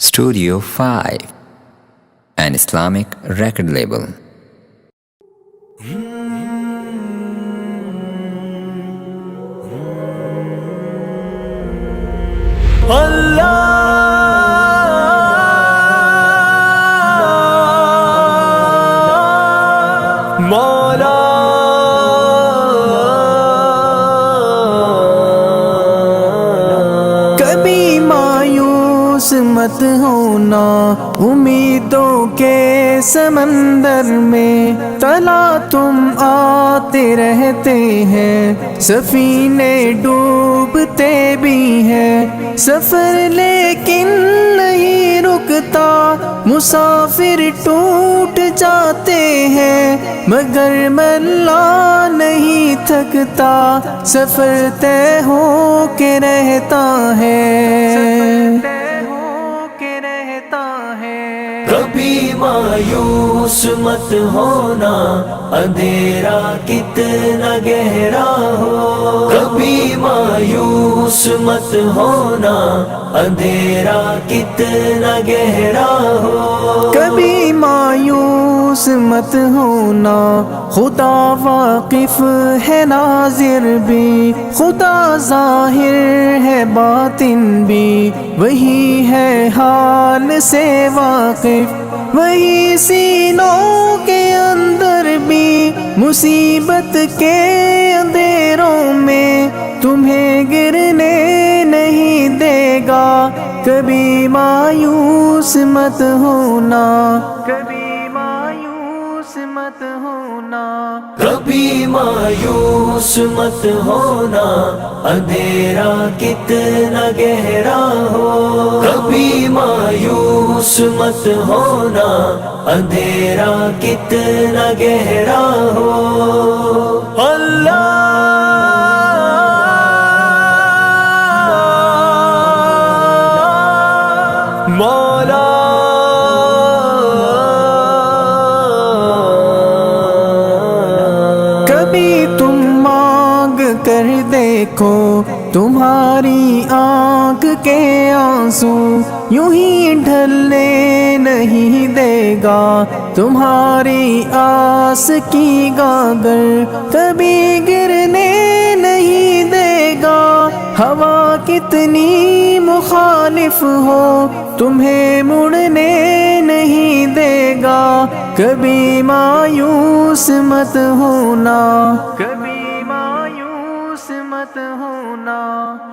Studio 5, an Islamic record label. کبھی مایوس مت ہونا امیدوں کے سمندر میں، تلا تم آتے رہتے ہیں، سفینے ڈوبتے بھی ہیں، سفر لیکن نہیں رکتا، مسافر ٹوٹ جاتے ہیں، مگر ملا نہیں تھکتا، سفر طے ہو کے رہتا ہے۔ کبھی مایوس مت ہونا، اندھیرا کتنا گہرا ہو، کبھی مایوس مت ہونا، اندھیرا کتنا گہرا ہو، کبھی مایوس مت ہونا، خدا واقف ہے ناظر بھی، خدا ظاہر ہے باطن بھی، وہی ہے حال سے واقف، وہی سینوں کے اندر بھی، مصیبت کے اندھیروں میں تمہیں گرنے نہیں دے گا، کبھی مایوس مت ہونا، کبھی مایوس مت ہونا، کبھی مایوس مت ہونا، اندھیرا کتنا گہرا ہو، کبھی مایوس مت ہونا، اندھیرا کتنا گہرا ہو، اللہ مولا کبھی تم مانگ کر دیکھو، تمہاری آنکھ کے آنسو یوں ہی ڈھلنے نہیں دے گا، تمہاری آس کی گاگر کبھی گرنے نہیں دے گا، ہوا کتنی مخالف ہو تمہیں مڑنے نہیں دے گا، کبھی مایوس مت ہونا، کبھی مایوس مت ہونا،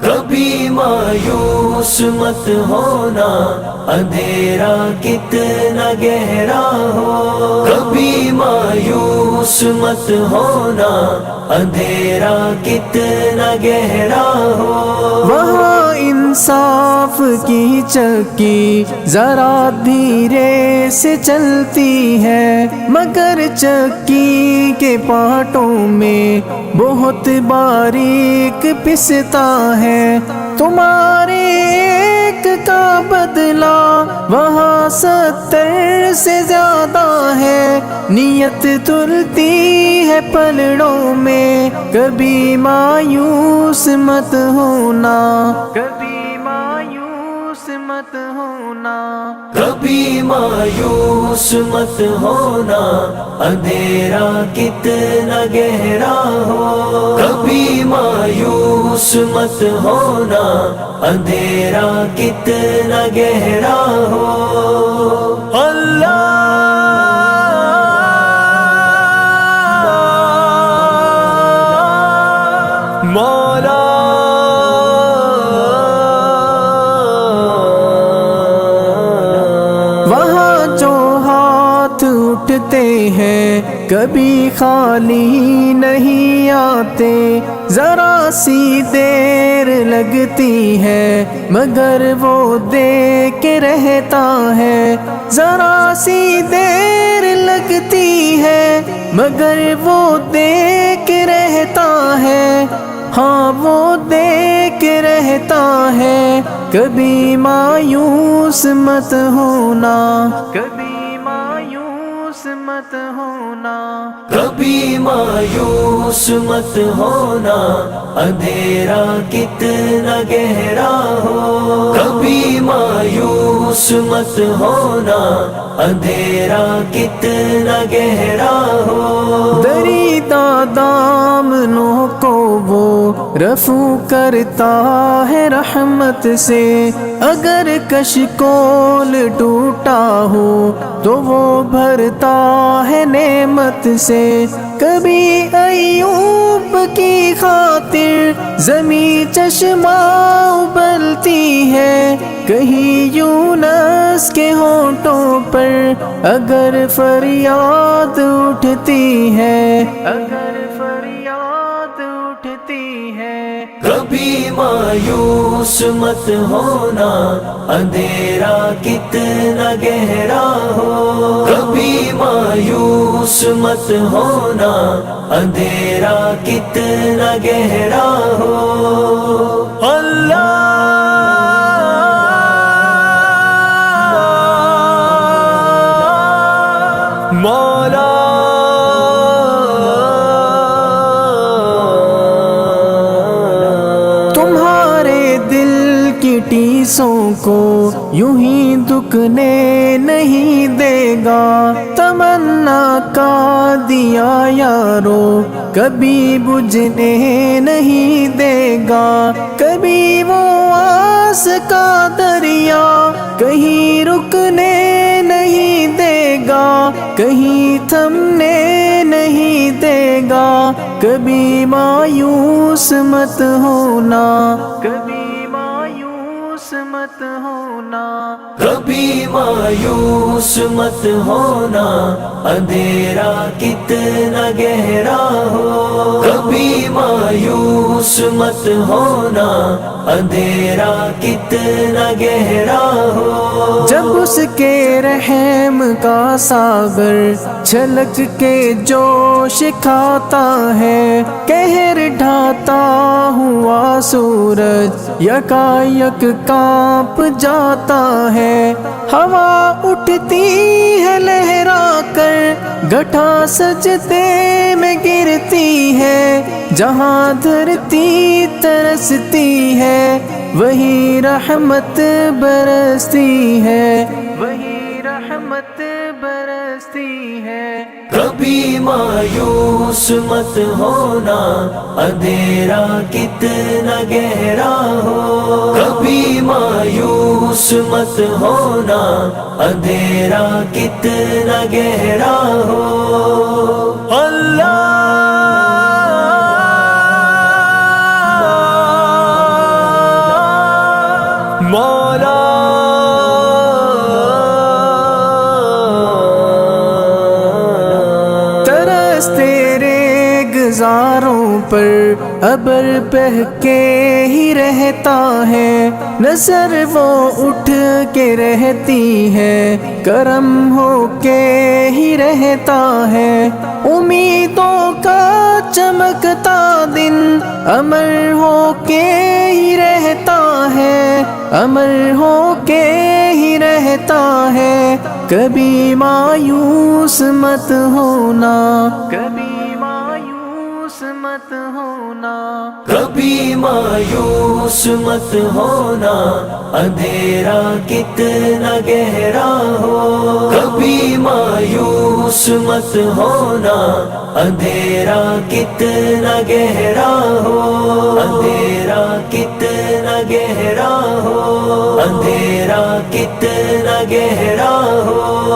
کبھی مایوس مت ہونا، اندھیرا کتنا گہرا ہو، کبھی مایوس مت ہونا، اندھیرا کتنا گہرا ہو، وہاں انصاف کی چکی ذرا دھیرے سے چلتی ہے، مگر چکی کے پارٹوں میں بہت باریک پستا ہے، تمہارے ایک کا بدلہ وہاں 70 سے زیادہ ہے، نیت تلتی ہے پلڑوں میں، کبھی مایوس مت ہونا، کبھی مایوس مت ہونا، کبھی مایوس مت ہونا، اندھیرا کتنا گہرا ہو، کبھی مایوس مت ہونا، اندھیرا کتنا گہرا ہو، اللہ مولا وہاں جو ہاتھ اٹھتے ہیں کبھی خالی نہیں آتے، ذرا سی دیر لگتی ہے مگر وہ دے کے رہتا ہے، ذرا سی دیر لگتی ہے مگر وہ دے کے رہتا ہے، ہاں وہ دے کے رہتا ہے، کبھی مایوس مت ہونا، کبھی مایوس مت ہونا، کبھی مایوس مت ہونا، اندھیرا کتنا گہرا ہو، کبھی مایوس مایوس مت ہونا، اندھیرا کتنا گہرا ہو، دریدہ دامنوں کو وہ رفو کرتا ہے رحمت سے، اگر کشکول ٹوٹا ہو تو وہ بھرتا ہے نعمت سے، کبھی ایوب کی خاطر زمین چشمہ ابلتی ہے، کہیں یونس کے ہونٹوں پر اگر فریاد اٹھتی ہے، اگر فریاد اٹھتی ہے۔ کبھی مایوس مت ہونا، اندھیرا کتنا گہرا ہو، کبھی مایوس مت ہونا، اندھیرا کتنا گہرا ہو، اللہ مولا تمہارے دل کی ٹیسوں کو یوں ہی دکنے نہیں دے گا، تمنا کا دیا یارو کبھی بجھنے نہیں دے گا، کبھی وہ آس کا دریا کہیں رکنے نہیں دے گا، کہیں تھمنے نہیں دے گا، کبھی مایوس مت ہونا، کبھی مایوس مت ہونا، کبھی مایوس مت ہونا، اندھیرا کتنا گہرا ہو، کبھی مایوس مت ہونا، اندھیرا کتنا گہرا ہو، جب اس کے رحم کا ساگر چھلک کے جوش کھاتا ہے، قہر ڈھاتا ہوا سورج یکایک کانپ جاتا ہے، ہوا اٹھتی ہے لہرا کر گٹھا سجدے میں گرتی ہے، جہاں دھرتی ترستی ہے وہی رحمت برستی ہے، وہی رحمت برستی ہے۔ کبھی مایوس مت ہونا، اندھیرا کتنا گہرا ہو، کبھی مایوس مت ہونا، اندھیرا کتنا گہرا ہو، اللہ مولا ترس تیرے گزاروں پر ابر بہہ کے ہی رہتا ہے، نظر وہ اٹھ کے رہتی ہے، کرم ہو کے ہی رہتا ہے، امیدوں کا چمکتا دن امر ہو کے ہی رہتا ہے، امر ہو کے ہی رہتا ہے، کبھی مایوس مت ہونا، کبھی مایوس مت ہونا، کبھی مایوس مت ہونا، اندھیرا کتنا گہرا ہو، کبھی مایوس مت ہونا، اندھیرا کتنا گہرا ہو، اندھیرا کتنا گہرا ہو، اندھیرا کتنا گہرا ہو۔